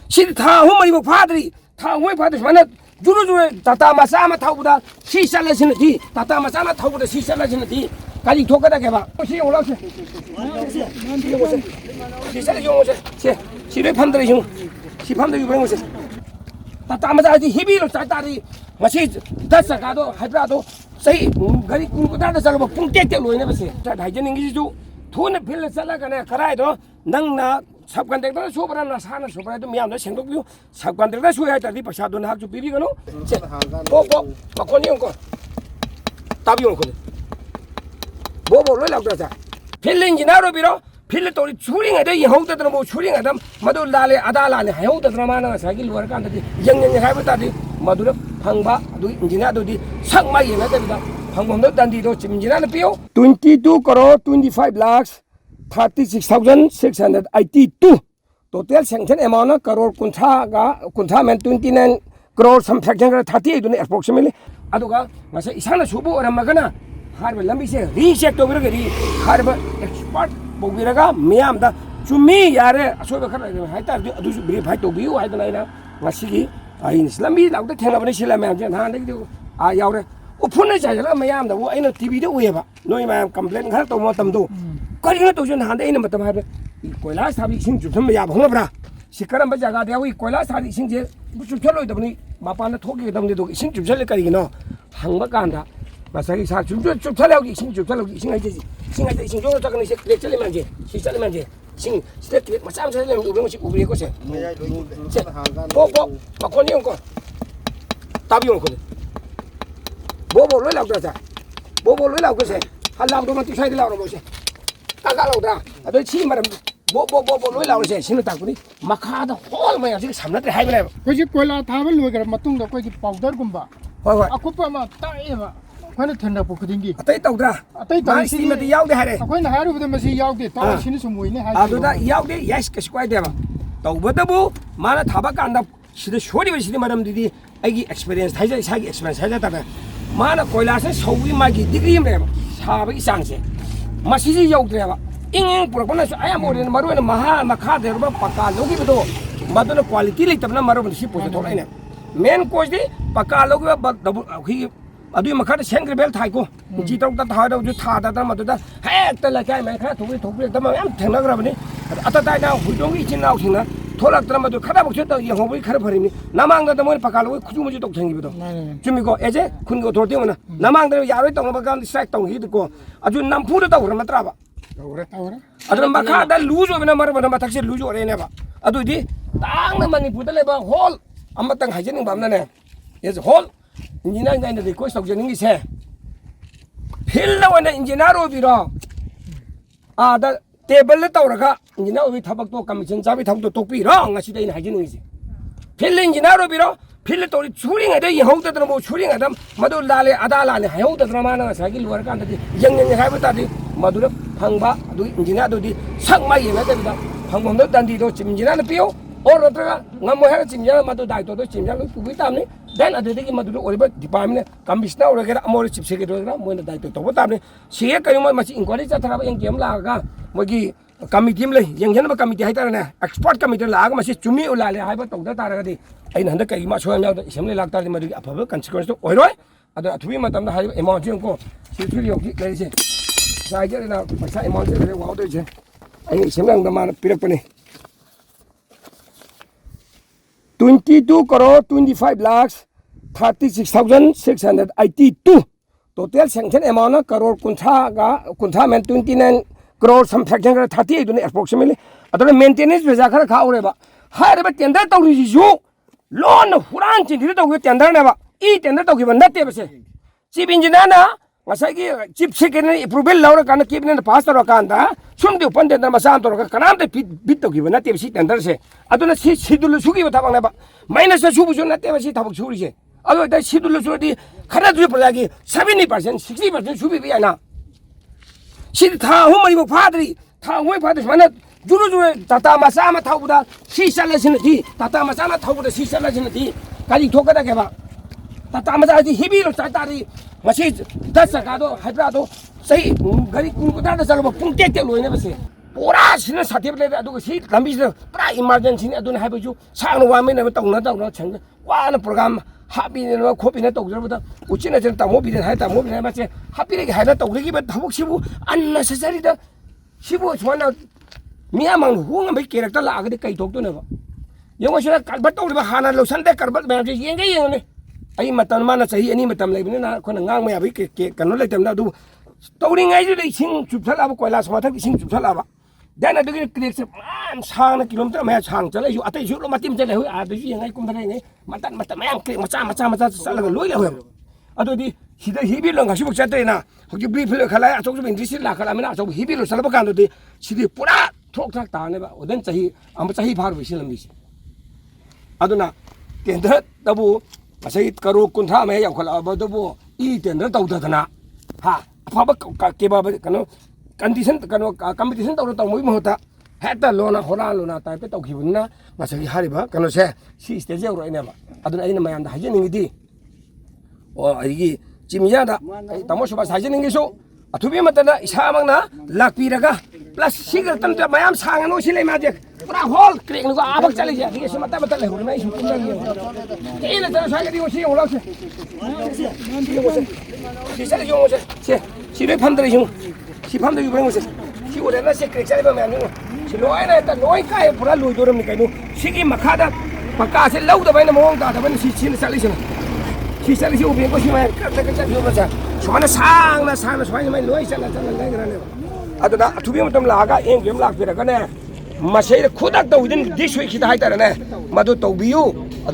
시 다 호머리고 파들이 다 호이 파들 만나 주루주루 다다 마사마 타고다 시살라시는디 다다 마사마 타고다 시살라시는디 가지 도가다 개봐 시 올라오세 시살라 좀 오세 시를 판들이 좀 시판들이 보는 것이 다다 마사지 히비로 짜다리 마치 다사가도 하이브라도 sei gari kunkuta da sarba punkete loine base ta hajen ngi ju thone phil sala kana karai do nang na sabkan de da sobra na sana sobra do miam da sengdok biu sabkan de da so ya ta di pasha do na ju piri gano bo ma koni ko tabi ko bo lo la da phil injinaro biro phil to churing ade yahou da mo churing adam madu lale adala ne hayou da ma na sa gi lor kan da yang yang hai ba ta di madu 방바 도 인지나도디 상마 예나데비다 방범도 단디도 짐지나는 삐요 22 crore 25 lakhs 36,682 total sanction amount crore kunta men 29 crore some fraction 38 dun approximately aduga masa isana subu oramagana harba lambi se recheck to biragari harba expert bogiraga miamda chumi yare asoba khara haita adu verify to biu haidana ina ngasigi ai lambi lauk da thena bani sila ma jan han de a yaure upun na jala mayam da wo aina tv de uye ba noi ma complain khar to mo tam do kari na to jan han de ina matam ha koila sabi sing ju tham ya bhong bra sikaram ba jaga de wi koila sabi sing je bu chu chalo da bani ma pa na thoki dam de do sing ju chale kari no hang ba kan da ma sa gi sa ju chu chale gi sing ju chalo gi sing ai je sing ai sing jo ta kan se chale man je si chale man je 싱 스텝 마참 살려 우병식 우리 거세 보보 막코니 온거 답이 온거 보보 로이 라고자 보보 로이 라고세 할라도 만 티사이 라고 뭐세 까까라고다 아들 치 말은 보보 로이 라고세 신을 딱구니 마카다 홀 뭐야 지금 삼나들 하이브래 거기 꼴라 답을 놓으라 맞동도 거기 파우더군바 호이 아쿠파마 따이바 khoina thanda po khudingi atai tawdra atai taw si ma ti yaude hare khoina haru bada masi yaude taw sini sumui ne ha aduda yaude yes ka squai deba tawbada bu mana thaba kanda sida shori be sidi madam didi agi experience thaija sagi experience thaija ta mana koila se sowi magi degree me sabe isangse masiji yaudre ba ing purapana aya more maru na maha makha de ba paka logi bedo maduna quality le tabna maru si po to ine main coach di paka logi ba hi अदुई मखा सेंग्रे bell थाइको जितौ त थाइदौ जु थादा त मदुदा हेक त लकाय मै खा थुबि थुबि त म याम थेंनग्राबनि अता ताइना हुइदोंगि चिनाव सिंना थोलक त मदु खदा बक्छ त यहौबि खर फरिनि नामांग त मोय पकालो खुजु मुजु तक थंगिबो जुमिको एजे खुनको थोरते मना नामांग त यारोय तंग बगान स्ट्राइक तंग हिदको अजु नमफु त तौर नत्रबा तौर अदर मखा द लूज ओबना मर बना मथक्से लूज ओरेनेबा अदुदि तांग मणिपुर त लेबा होल अमतंग हाइजेनिंग बामना ने एज होल इंजीनियर गाइना रिक्वेस्ट तौजनिंग से फिल्ड वाला इंजीनियर ओबिरो आ द टेबल तौरगा इंजीनियर ओबि थबक तो कमीशन जाबि थबक तो तोपिरो ngasi दे हाइजेनिंग से फिल्ड इंजीनियर ओबिरो फिल्ड तौरि छुरिंग अदे यहौ त मो छुरिंग अदम मदु लाले अदाला ने हयौ त माना सागी लवर कान दि यंग यंग हाइबा तादि मदु फंगबा अदु इंजीनियर दि सकमा येना देबा फंगबम द दंदि दो इंजीनियर पियो और रतरा ngam mo ha chimja madu dai to chimja lu pubi tamni then adegi madu oriba department commissioner oragera amor chief secretary ra mo na dai to tamni sie kai mo machi inquiry cha thara yang kem la ga mo gi committee le yang jen ba committee hai tar na expert committee la ga machi chumi ulale hai ba to da tar ga di ai na da kai ma so ya da assembly lag tar di madu afaba consequence to oiroi adu athui matam da hai amount jeng ko secretary yogi le se sai ga na pasa amount le wa do je ai assembly da ma pirak pani 22 crore 25 lakhs 36,682 total sanction amount crore kunta men 29 crore some fraction 38 dun approximately adana maintenance be jakhara khaure ba hare ba tender tawri ju loan huran chin dir taw tender ne ba I tender taw gi banda te ba se chief engineer na ngasagi chief secretary approval laura kana cabinet pass tor kanda sumdi upan tender ma sam tor kanam te bit taw gi banda te si tender se aduna si sidul sugi ba tabang ne ba minus subu ju na te ba si tabak suri se adu da sidul suri khara du projagi 70% 60% subi bi ana si tha homari bo phadri tha hoi phadri mana 주루주루 다다 마사마 타고다 시살라시는디 다다 마사마 타고다 시살라시는디 가지 도가다 개봐 다다 마사지 히비로 짜다리 마시 다사가도 하드라도 세이 가리 군고다다 살고 풍깨깨 로이네 버세 पूरा सिने साथी ले अदुग सी लंबी से पूरा emergency ने अदुन हाइबजु सांग वा में ने तौना छंग वाना प्रोग्राम हापी ने खोपी ने तौजरबदा उचिना जन तमो बिदन हाय तमो बिदन मासे हापी रे हायना तौगी बे थबुक सिबु अननेसेसरी दा सिबु सवाना मिया mang हुंग बे कैरेक्टर लागदे कै थोक तो ने यंगो से करबत तौबा हाना लोसन दे करबत मैं जे येंगे येंगे आई मतम माना सही अनि मतम लेबने ना खोना ngang मै अबे के कनो लेतम ना दु तौरिंगाई जो इसिंग चुपथलाबा कोयला समाथक इसिंग चुपथलाबा दाना दुगी क्रिक से मान सांग किलोमीटर मैं सांग चले जो अतै जुलो मतिम चले हो आ दुजी yengai kum दरे ngai मतन मत मैम क्रिक मचा चलगा लोइ ला हो अदोदि हिदा हिबि लंग हसिबक चते ना हजि ब्रीफ खलाय अचौ जो इंडस्ट्री ला खला मिना अचौ हिबि लो चलबा कानदि सिदि पुरा थोक थाक ताने बा ओदन चही हम चही फार बिसि लंबि अदुना केंद्र तबु असै करो कुंथा मे याखला बदबु ई केंद्र तौदना हा अफाब केबा कनो कंडीशन कनो कंपटीशन तौर तौमोइ महता हेता लोना होरा लोना टाइप तौखिबुना मसगी हारिबा कनो से सी स्टेज यौरइनेबा अदुना आइना मयाम दा हाजनिंगिदि ओ आइगी चिमियादा तमो सुबा हाजनिंगिसो अथुबि मतना इसामंगना लाकपिरगा प्लस सिगर तमता मयाम सांगनो सिले माजे पूरा होल क्रेक नुगा आबक चले जा दिगे से मता ले हुना इस कुंदा ये केले तना सागदी ओसी ओला से सिसले जो से सिरे फमदरे जो सी फमदरे जो बंगो से सी ओरेना से क्रेक चले बा मयाम नु सी लोयना त लोय काय पूरा लोय दोरम नि काइनु सिगी मखादा पक्का से लौदा बाइना मोंग ता बनि सी छिन चले से सी चले से ओबे को सी माय का जो बसा सुमाना सांगना स्वाइन माय लोय चला लेगराने अदुना अथुबि मतम लागा एम गेम लाक फिरगने मसेर खुदक तौदिन दिस वीक खिदा हाइतारने मदु तौबियु